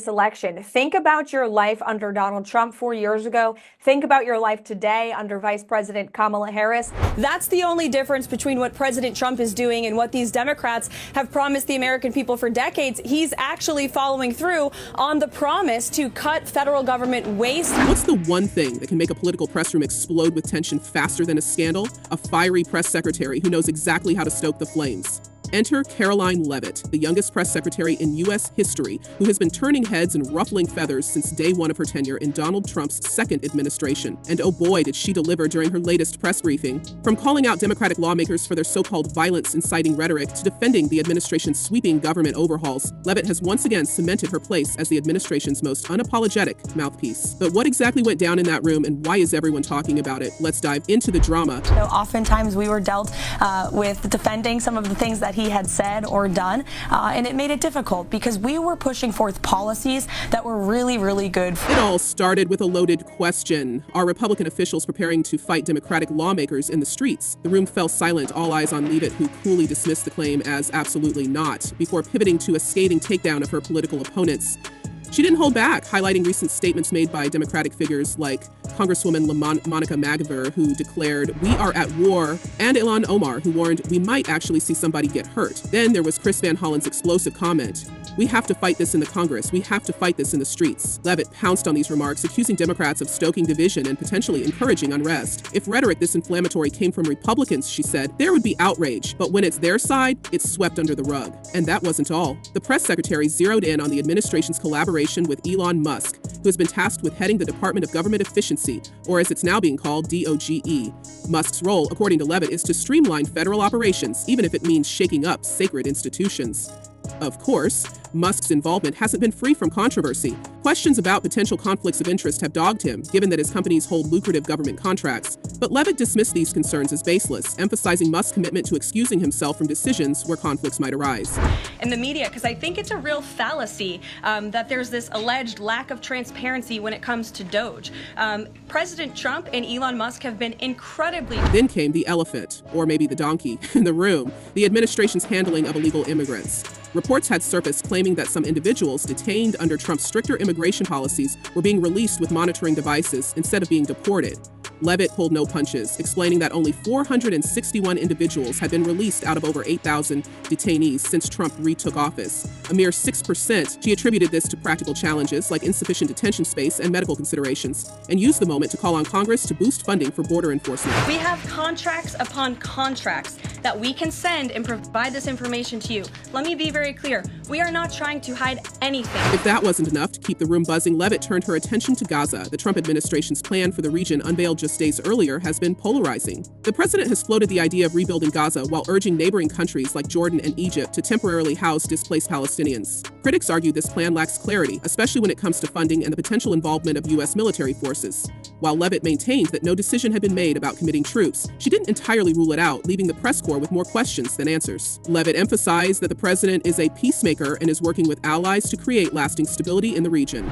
this election. Think about your life under Donald Trump 4 years ago. Think about your life today under Vice President Kamala Harris. That's the only difference between what President Trump is doing and what these Democrats have promised the American people for decades. He's actually following through on the promise to cut federal government waste. What's the one thing that can make a political press room explode with tension faster than a scandal? A fiery press secretary who knows exactly how to stoke the flames. Enter Karoline Leavitt, the youngest press secretary in U.S. history, who has been turning heads and ruffling feathers since day one of her tenure in Donald Trump's second administration. And oh boy, did she deliver during her latest press briefing. From calling out Democratic lawmakers for their so-called violence-inciting rhetoric to defending the administration's sweeping government overhauls, Leavitt has once again cemented her place as the administration's most unapologetic mouthpiece. But what exactly went down in that room, and why is everyone talking about it? Let's dive into the drama. So oftentimes we were dealt with defending some of the things that he had said or done, and it made it difficult because we were pushing forth policies that were really, really good. It all started with a loaded question. Are Republican officials preparing to fight Democratic lawmakers in the streets? The room fell silent, all eyes on Leavitt, who coolly dismissed the claim as absolutely not, before pivoting to a scathing takedown of her political opponents. She didn't hold back, highlighting recent statements made by Democratic figures like Congresswoman Monica McGovern, who declared, "We are at war," and Ilhan Omar, who warned, "We might actually see somebody get hurt." Then there was Chris Van Hollen's explosive comment, "We have to fight this in the Congress. We have to fight this in the streets." Leavitt pounced on these remarks, accusing Democrats of stoking division and potentially encouraging unrest. If rhetoric this inflammatory came from Republicans, she said, there would be outrage. But when it's their side, it's swept under the rug. And that wasn't all. The press secretary zeroed in on the administration's collaboration with Elon Musk, who has been tasked with heading the Department of Government Efficiency, or as it's now being called, DOGE. Musk's role, according to Leavitt, is to streamline federal operations, even if it means shaking up sacred institutions. Of course, Musk's involvement hasn't been free from controversy. Questions about potential conflicts of interest have dogged him, given that his companies hold lucrative government contracts. But Leavitt dismissed these concerns as baseless, emphasizing Musk's commitment to excusing himself from decisions where conflicts might arise. In the media, because I think it's a real fallacy that there's this alleged lack of transparency when it comes to Doge. President Trump and Elon Musk have been incredibly... Then came the elephant, or maybe the donkey, in the room, the administration's handling of illegal immigrants. Reports had surfaced claiming that some individuals detained under Trump's stricter immigration policies were being released with monitoring devices instead of being deported. Leavitt pulled no punches, explaining that only 461 individuals had been released out of over 8,000 detainees since Trump retook office. A mere 6%. She attributed this to practical challenges like insufficient detention space and medical considerations, and used the moment to call on Congress to boost funding for border enforcement. We have contracts upon contracts that we can send and provide this information to you. Let me be very clear. We are not trying to hide anything. If that wasn't enough to keep the room buzzing, Leavitt turned her attention to Gaza. The Trump administration's plan for the region, unveiled just days earlier, has been polarizing. The president has floated the idea of rebuilding Gaza while urging neighboring countries like Jordan and Egypt to temporarily house displaced Palestinians. Critics argue this plan lacks clarity, especially when it comes to funding and the potential involvement of U.S. military forces. While Leavitt maintained that no decision had been made about committing troops, she didn't entirely rule it out, leaving the press corps with more questions than answers. Leavitt emphasized that the president is a peacemaker and is working with allies to create lasting stability in the region.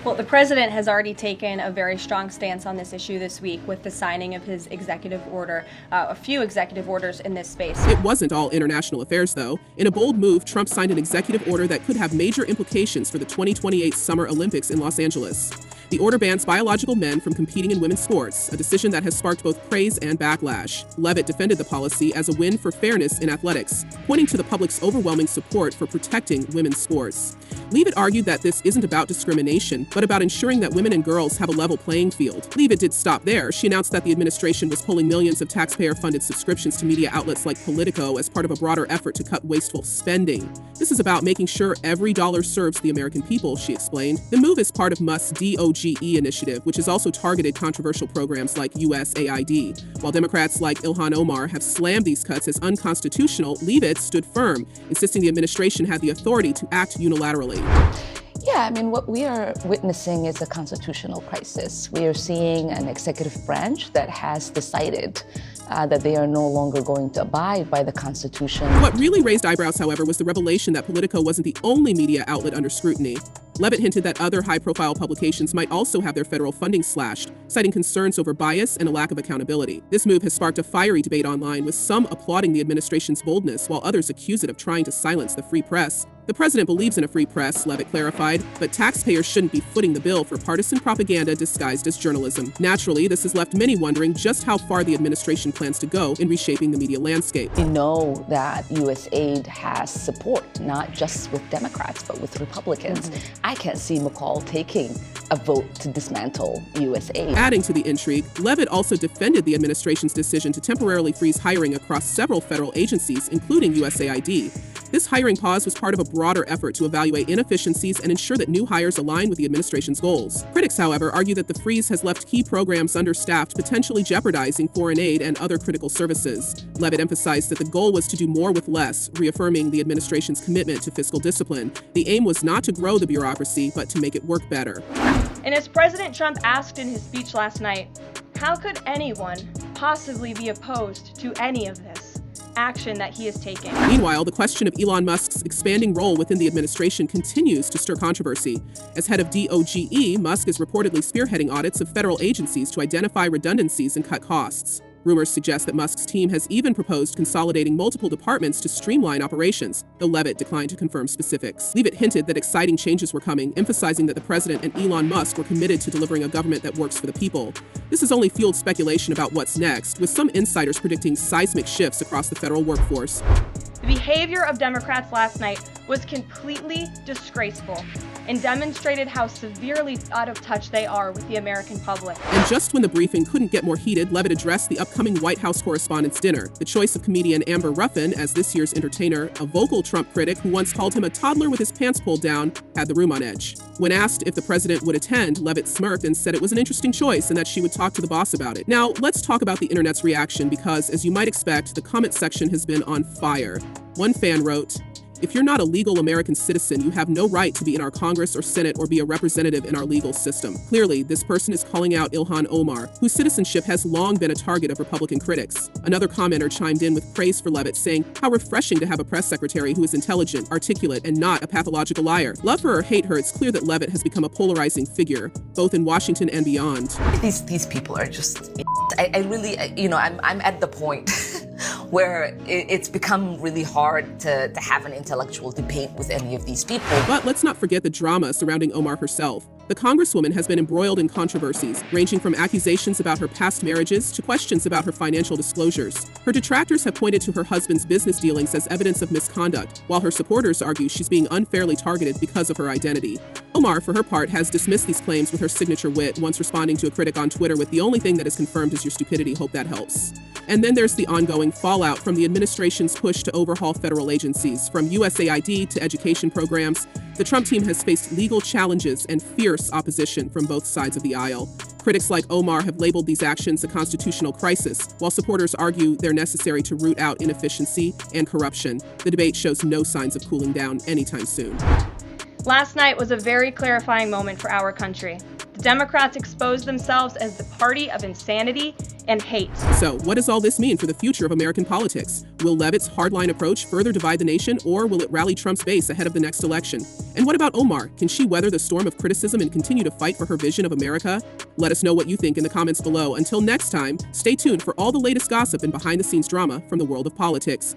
Well, the president has already taken a very strong stance on this issue this week with the signing of his executive order, a few executive orders in this space. It wasn't all international affairs, though. In a bold move, Trump signed an executive order that could have major implications for the 2028 Summer Olympics in Los Angeles. The order bans biological men from competing in women's sports, a decision that has sparked both praise and backlash. Leavitt defended the policy as a win for fairness in athletics, pointing to the public's overwhelming support for protecting women's sports. Leavitt argued that this isn't about discrimination, but about ensuring that women and girls have a level playing field. Leavitt did stop there. She announced that the administration was pulling millions of taxpayer-funded subscriptions to media outlets like Politico as part of a broader effort to cut wasteful spending. This is about making sure every dollar serves the American people, she explained. The move is part of Musk's DOGE initiative, which has also targeted controversial programs like USAID. While Democrats like Ilhan Omar have slammed these cuts as unconstitutional, Leavitt stood firm, insisting the administration had the authority to act unilaterally. Yeah, I mean, what we are witnessing is a constitutional crisis. We are seeing an executive branch that has decided that they are no longer going to abide by the Constitution. What really raised eyebrows, however, was the revelation that Politico wasn't the only media outlet under scrutiny. Leavitt hinted that other high-profile publications might also have their federal funding slashed, citing concerns over bias and a lack of accountability. This move has sparked a fiery debate online, with some applauding the administration's boldness while others accuse it of trying to silence the free press. The president believes in a free press, Leavitt clarified, but taxpayers shouldn't be footing the bill for partisan propaganda disguised as journalism. Naturally, this has left many wondering just how far the administration plans to go in reshaping the media landscape. We know that U.S. aid has support, not just with Democrats, but with Republicans. I can't see McCall taking a vote to dismantle U.S. aid. Adding to the intrigue, Leavitt also defended the administration's decision to temporarily freeze hiring across several federal agencies, including USAID. This hiring pause was part of a broader effort to evaluate inefficiencies and ensure that new hires align with the administration's goals. Critics, however, argue that the freeze has left key programs understaffed, potentially jeopardizing foreign aid and other critical services. Leavitt emphasized that the goal was to do more with less, reaffirming the administration's commitment to fiscal discipline. The aim was not to grow the bureaucracy, but to make it work better. And as President Trump asked in his speech last night, how could anyone possibly be opposed to any of this action that he is taking? Meanwhile, the question of Elon Musk's expanding role within the administration continues to stir controversy. As head of DOGE, Musk is reportedly spearheading audits of federal agencies to identify redundancies and cut costs. Rumors suggest that Musk's team has even proposed consolidating multiple departments to streamline operations, though Leavitt declined to confirm specifics. Leavitt hinted that exciting changes were coming, emphasizing that the president and Elon Musk were committed to delivering a government that works for the people. This has only fueled speculation about what's next, with some insiders predicting seismic shifts across the federal workforce. The behavior of Democrats last night was completely disgraceful and demonstrated how severely out of touch they are with the American public. And just when the briefing couldn't get more heated, Leavitt addressed the upcoming White House Correspondents' Dinner. The choice of comedian Amber Ruffin as this year's entertainer, a vocal Trump critic who once called him a toddler with his pants pulled down, had the room on edge. When asked if the president would attend, Leavitt smirked and said it was an interesting choice and that she would talk to the boss about it. Now, let's talk about the internet's reaction because, as you might expect, the comment section has been on fire. One fan wrote, "If you're not a legal American citizen, you have no right to be in our Congress or Senate or be a representative in our legal system." Clearly, this person is calling out Ilhan Omar, whose citizenship has long been a target of Republican critics. Another commenter chimed in with praise for Leavitt, saying, "How refreshing to have a press secretary who is intelligent, articulate, and not a pathological liar." Love her or hate her, it's clear that Leavitt has become a polarizing figure, both in Washington and beyond. These people are just, I really, I'm at the point where it's become really hard to have an intellectual debate with any of these people. But let's not forget the drama surrounding Omar herself. The Congresswoman has been embroiled in controversies, ranging from accusations about her past marriages to questions about her financial disclosures. Her detractors have pointed to her husband's business dealings as evidence of misconduct, while her supporters argue she's being unfairly targeted because of her identity. Omar, for her part, has dismissed these claims with her signature wit, once responding to a critic on Twitter with, "The only thing that is confirmed is your stupidity, hope that helps." And then there's the ongoing fallout from the administration's push to overhaul federal agencies, from USAID to education programs. The Trump team has faced legal challenges and fierce opposition from both sides of the aisle. Critics like Omar have labeled these actions a constitutional crisis, while supporters argue they're necessary to root out inefficiency and corruption. The debate shows no signs of cooling down anytime soon. Last night was a very clarifying moment for our country. The Democrats exposed themselves as the party of insanity and hate. So, what does all this mean for the future of American politics? Will Leavitt's hardline approach further divide the nation, or will it rally Trump's base ahead of the next election? And what about Omar? Can she weather the storm of criticism and continue to fight for her vision of America? Let us know what you think in the comments below. Until next time, stay tuned for all the latest gossip and behind-the-scenes drama from the world of politics.